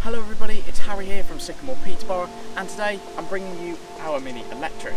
Hello everybody, it's Harry here from Sycamore Peterborough, and today I'm bringing you our Mini Electric.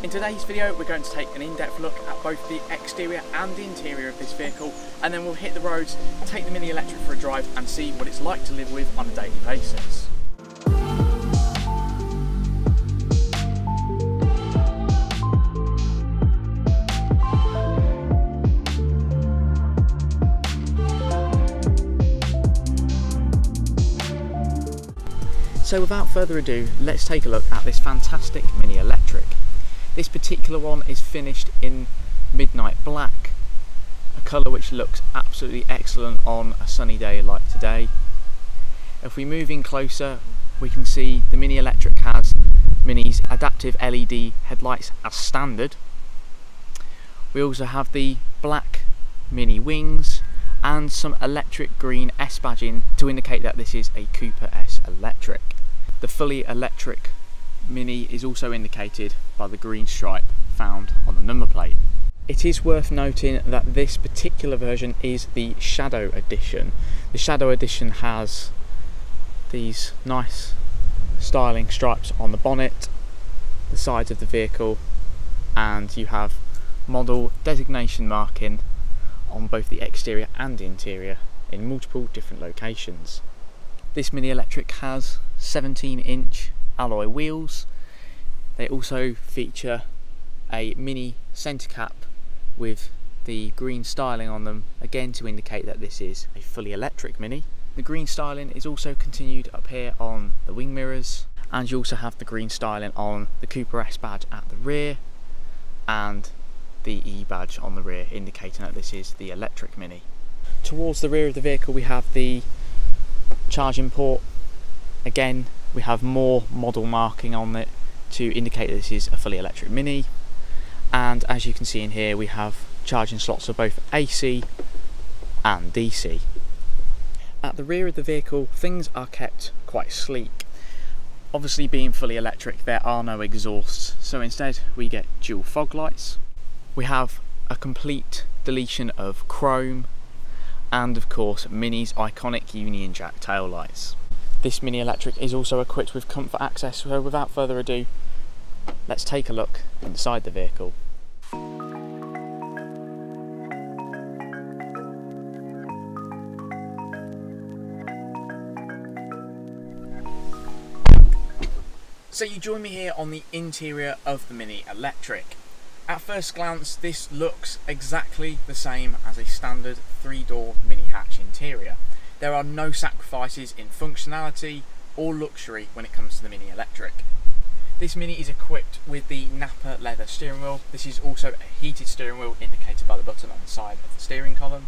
In today's video we're going to take an in-depth look at both the exterior and the interior of this vehicle, and then we'll hit the roads, take the Mini Electric for a drive and see what it's like to live with on a daily basis. So without further ado, let's take a look at this fantastic Mini Electric. This particular one is finished in midnight black, a colour which looks absolutely excellent on a sunny day like today. If we move in closer, we can see the Mini Electric has Mini's adaptive LED headlights as standard. We also have the black Mini wings and some electric green S badging to indicate that this is a Cooper S Electric. The fully electric Mini is also indicated by the green stripe found on the number plate. It is worth noting that this particular version is the Shadow Edition. The Shadow Edition has these nice styling stripes on the bonnet, the sides of the vehicle, and you have model designation marking on both the exterior and interior in multiple different locations. This Mini Electric has 17-inch alloy wheels. They also feature a mini centre cap with the green styling on them, again to indicate that this is a fully electric Mini. The green styling is also continued up here on the wing mirrors, and you also have the green styling on the Cooper S badge at the rear and the E badge on the rear, indicating that this is the electric Mini. Towards the rear of the vehicle we have the charging port. Again, we have more model marking on it to indicate that this is a fully electric Mini, and as you can see in here we have charging slots for both AC and DC. At the rear of the vehicle things are kept quite sleek. Obviously, being fully electric, there are no exhausts, so instead we get dual fog lights. We have a complete deletion of chrome, and of course Mini's iconic Union Jack tail lights. This Mini Electric is also equipped with comfort access, so without further ado, let's take a look inside the vehicle. So you join me here on the interior of the Mini Electric. At first glance, this looks exactly the same as a standard 3-door mini hatch interior. There are no sacrifices in functionality or luxury when it comes to the Mini Electric. This Mini is equipped with the Nappa leather steering wheel. This is also a heated steering wheel indicated by the button on the side of the steering column.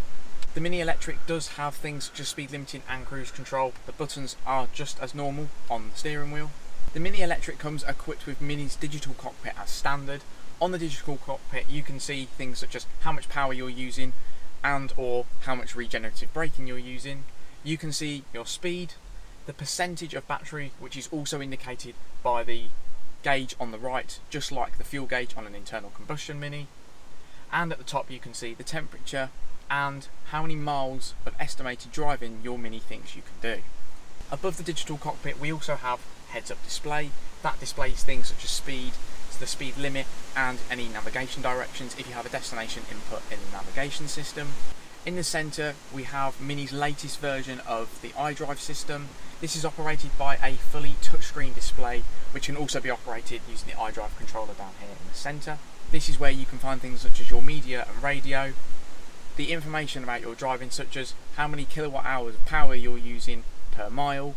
The Mini Electric does have things such as speed limiting and cruise control. The buttons are just as normal on the steering wheel. The Mini Electric comes equipped with Mini's digital cockpit as standard. On the digital cockpit you can see things such as how much power you're using and or how much regenerative braking you're using. You can see your speed, the percentage of battery, which is also indicated by the gauge on the right, just like the fuel gauge on an internal combustion Mini. And at the top you can see the temperature and how many miles of estimated driving your Mini thinks you can do. Above the digital cockpit we also have heads-up display that displays things such as speed, the speed limit and any navigation directions if you have a destination input in the navigation system. In the centre we have Mini's latest version of the iDrive system. This is operated by a fully touchscreen display which can also be operated using the iDrive controller down here in the centre. This is where you can find things such as your media and radio, the information about your driving such as how many kilowatt hours of power you're using per mile,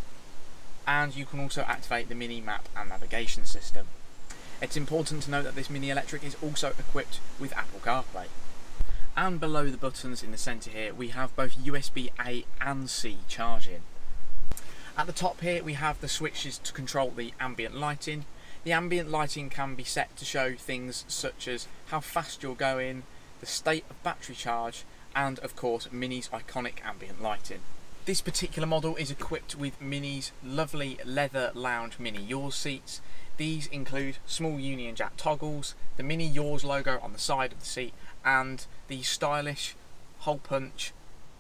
and you can also activate the Mini map and navigation system. It's important to note that this Mini Electric is also equipped with Apple CarPlay. And below the buttons in the centre here we have both USB-A and C charging. At the top here we have the switches to control the ambient lighting. The ambient lighting can be set to show things such as how fast you're going, the state of battery charge, and of course Mini's iconic ambient lighting. This particular model is equipped with Mini's lovely leather lounge Mini Yours seats. These include small Union Jack toggles, the Mini Yours logo on the side of the seat, and the stylish hole punch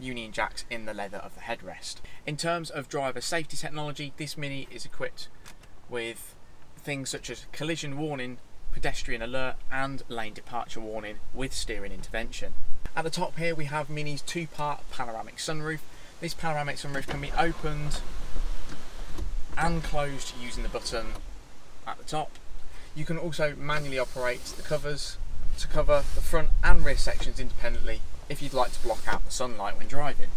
Union jacks in the leather of the headrest. In terms of driver safety technology, this Mini is equipped with things such as collision warning, pedestrian alert and lane departure warning with steering intervention. At the top here we have Mini's two-part panoramic sunroof. This panoramic sunroof can be opened and closed using the button at the top. You can also manually operate the covers to cover the front and rear sections independently if you'd like to block out the sunlight when driving.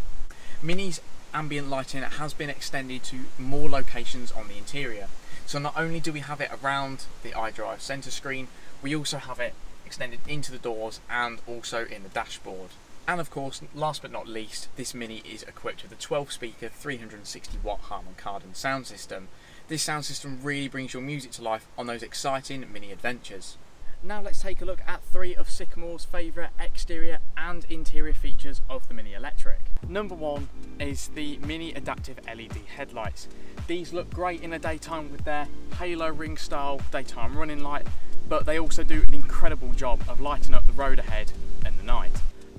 Mini's ambient lighting has been extended to more locations on the interior. So not only do we have it around the iDrive centre screen, we also have it extended into the doors and also in the dashboard. And of course, last but not least, this Mini is equipped with a 12-speaker 360-watt Harman Kardon sound system. This sound system really brings your music to life on those exciting Mini adventures. Now let's take a look at 3 of Sycamore's favourite exterior and interior features of the Mini Electric. Number 1 is the Mini Adaptive LED headlights. These look great in the daytime with their halo ring style daytime running light, but they also do an incredible job of lighting up the road ahead in the night.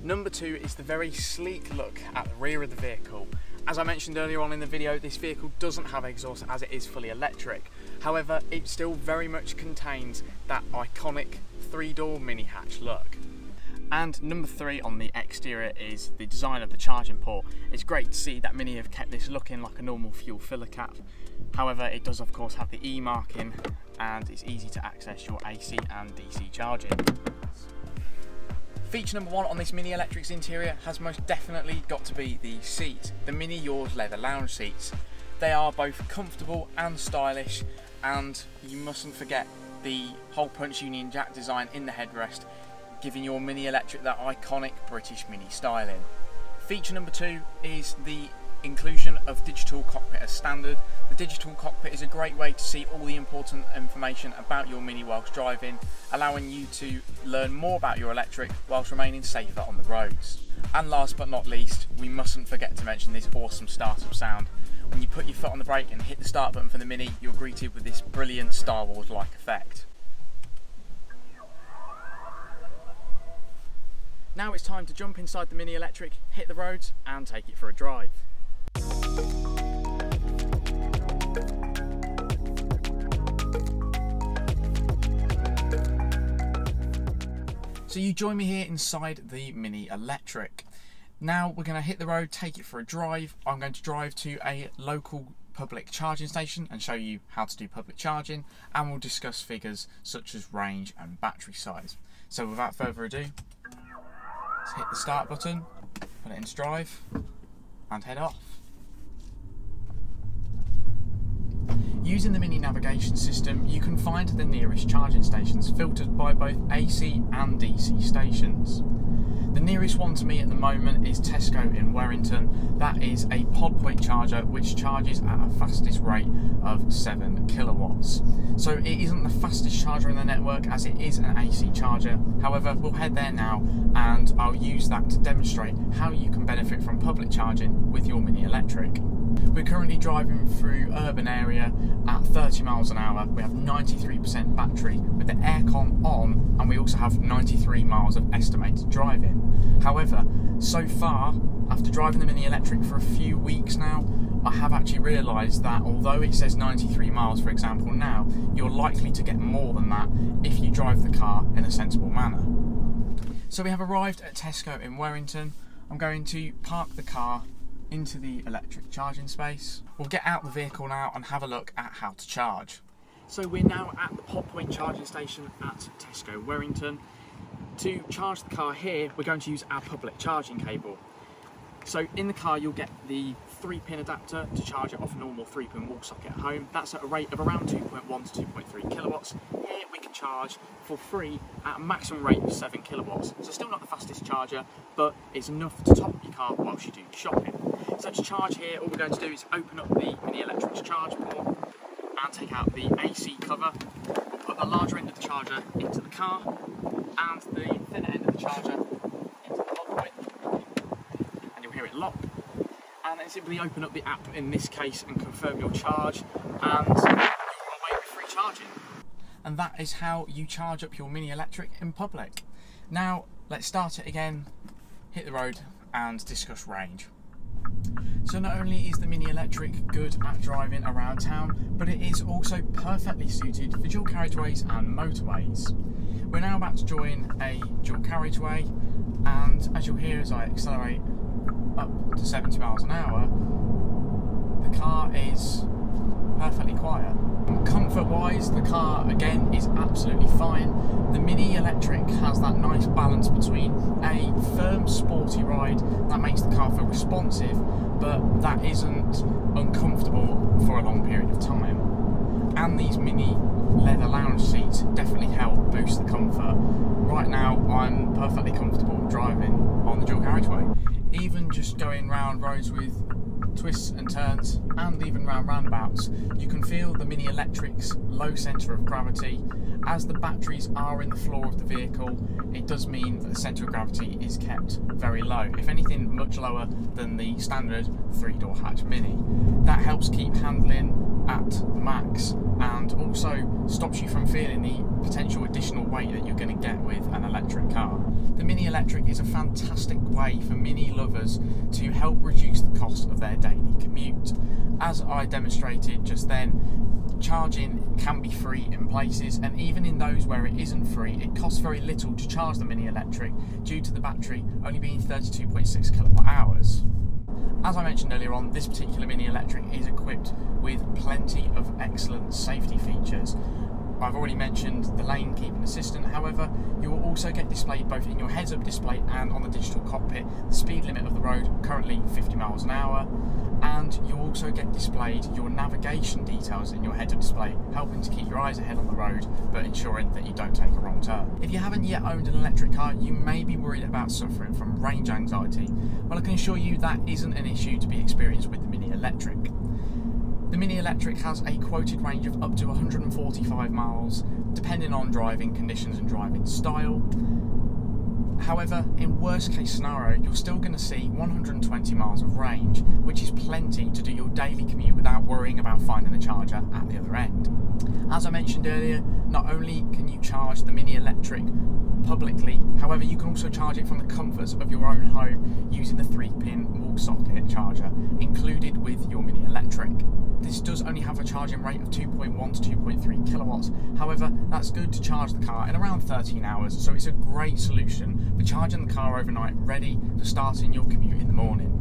Number 2 is the very sleek look at the rear of the vehicle. As I mentioned earlier on in the video, this vehicle doesn't have exhaust as it is fully electric. However, it still very much contains that iconic 3-door mini hatch look. And number 3 on the exterior is the design of the charging port. It's great to see that Mini have kept this looking like a normal fuel filler cap. However, it does of course have the E marking and it's easy to access your AC and DC charging. Feature number 1 on this Mini Electric's interior has most definitely got to be the seat, the Mini Yours leather lounge seats. They are both comfortable and stylish, and you mustn't forget the hole punch Union Jack design in the headrest, giving your Mini Electric that iconic British Mini styling. Feature number 2 is the inclusion of digital cockpit as standard. The digital cockpit is a great way to see all the important information about your Mini whilst driving, allowing you to learn more about your electric whilst remaining safer on the roads. And last but not least, we mustn't forget to mention this awesome startup sound. When you put your foot on the brake and hit the start button for the Mini, you're greeted with this brilliant Star Wars-like effect. Now it's time to jump inside the Mini Electric, hit the roads and take it for a drive. So you join me here inside the Mini Electric. Now we're going to hit the road, take it for a drive. I'm going to drive to a local public charging station and show you how to do public charging, and we'll discuss figures such as range and battery size. So without further ado, let's hit the start button, put it into drive and head off. Using the Mini navigation system, you can find the nearest charging stations filtered by both AC and DC stations. The nearest one to me at the moment is Tesco in Warrington. That is a pod point charger which charges at a fastest rate of 7 kilowatts. So it isn't the fastest charger in the network as it is an AC charger. However, we'll head there now and I'll use that to demonstrate how you can benefit from public charging with your Mini Electric. We're currently driving through urban area at 30 miles an hour. We have 93% battery with the aircon on, and we also have 93 miles of estimated driving. However, so far, after driving the Mini Electric for a few weeks now, I have actually realised that although it says 93 miles for example now, you're likely to get more than that if you drive the car in a sensible manner. So we have arrived at Tesco in Warrington. I'm going to park the car into the electric charging space. We'll get out the vehicle now and have a look at how to charge. So we're now at the pod point charging station at Tesco Warrington. To charge the car here, we're going to use our public charging cable. So in the car you'll get the 3-pin adapter to charge it off a normal 3-pin wall socket at home. That's at a rate of around 2.1 to 2.3 kilowatts. Here we can charge for free at a maximum rate of 7 kilowatts. So still not the fastest charger, but it's enough to top up your car whilst you do your shopping. So to charge here, all we're going to do is open up the Mini Electric's charge port and take out the AC cover. We'll put the larger end of the charger into the car and the thinner end of the charger into the pod point. And you'll hear it lock. And then simply open up the app in this case and confirm your charge, and you're on away with free charging. And that is how you charge up your Mini Electric in public. Now let's start it again, hit the road and discuss range. So not only is the Mini Electric good at driving around town, but it is also perfectly suited for dual carriageways and motorways. We're now about to join a dual carriageway, and as you'll hear as I accelerate up to 70 miles an hour, the car is perfectly quiet. Comfort-wise, the car again is absolutely fine. The Mini Electric has that nice balance between a firm, sporty ride that makes the car feel responsive, but that isn't uncomfortable for a long period of time. And these Mini leather lounge seats definitely help boost the comfort. Right now, I'm perfectly comfortable driving on the dual carriageway. Even just going round roads with twists and turns, and even round roundabouts, you can feel the Mini Electric's low centre of gravity. As the batteries are in the floor of the vehicle, it does mean that the centre of gravity is kept very low, if anything much lower than the standard 3-door hatch Mini. That helps keep handling at the max, and also stops you from feeling the potential additional weight that you're going to get with an electric car. The Mini Electric is a fantastic way for Mini lovers to help reduce the cost of their daily commute. As I demonstrated just then, charging can be free in places, and even in those where it isn't free, it costs very little to charge the Mini Electric due to the battery only being 32.6 kilowatt hours. As I mentioned earlier on, this particular Mini Electric is equipped with plenty of excellent safety features. I've already mentioned the lane keeping assistant, however, you will also get displayed both in your heads-up display and on the digital cockpit the speed limit of the road, currently 50 miles an hour, and you'll also get displayed your navigation details in your heads-up display, helping to keep your eyes ahead on the road, but ensuring that you don't take a wrong turn. If you haven't yet owned an electric car, you may be worried about suffering from range anxiety. Well, I can assure you that isn't an issue to be experienced with the Mini Electric. The Mini Electric has a quoted range of up to 145 miles, depending on driving conditions and driving style. However, in worst case scenario, you're still going to see 120 miles of range, which is plenty to do your daily commute without worrying about finding a charger at the other end. As I mentioned earlier, not only can you charge the Mini Electric publicly, however you can also charge it from the comforts of your own home using the 3-pin wall socket charger included with your Mini Electric. This does only have a charging rate of 2.1 to 2.3 kilowatts, however that's good to charge the car in around 13 hours, so it's a great solution for charging the car overnight, ready for starting your commute in the morning.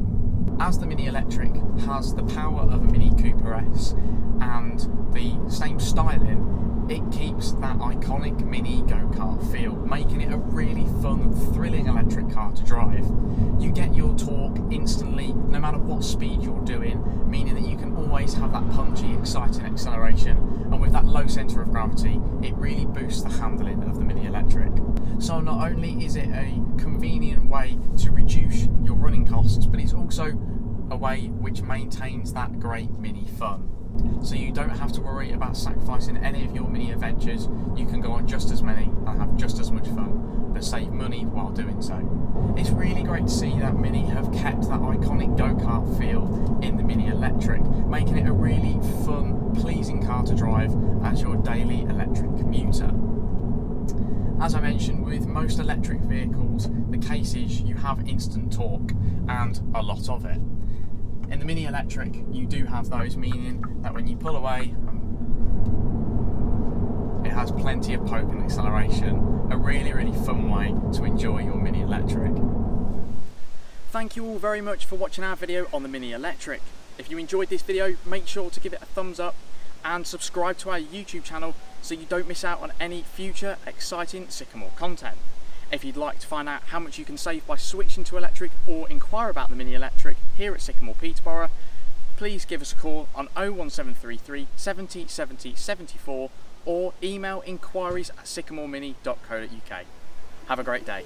As the Mini Electric has the power of a Mini Cooper S and the same styling, it keeps that iconic Mini go-kart feel, making it a really fun, thrilling electric car to drive. You get your torque instantly, no matter what speed you're doing, meaning that you can always have that punchy, exciting acceleration, and with that low centre of gravity, it really boosts the handling of the Mini Electric. So not only is it a convenient way to reduce your running costs, but it's also a way which maintains that great Mini fun. So you don't have to worry about sacrificing any of your Mini adventures. You can go on just as many and have just as much fun, but save money while doing so. It's really great to see that Mini have kept that iconic go-kart feel in the Mini Electric, making it a really fun, pleasing car to drive as your daily electric commuter. As I mentioned, with most electric vehicles, the case is you have instant torque, and a lot of it. In the Mini Electric, you do have those, meaning that when you pull away, it has plenty of poke and acceleration. A really, really fun way to enjoy your Mini Electric. Thank you all very much for watching our video on the Mini Electric. If you enjoyed this video, make sure to give it a thumbs up and subscribe to our YouTube channel so you don't miss out on any future exciting Sycamore content. If you'd like to find out how much you can save by switching to electric or inquire about the Mini Electric here at Sycamore Peterborough, please give us a call on 01733 70 70 74 or email inquiries@sycamoremini.co.uk. Have a great day.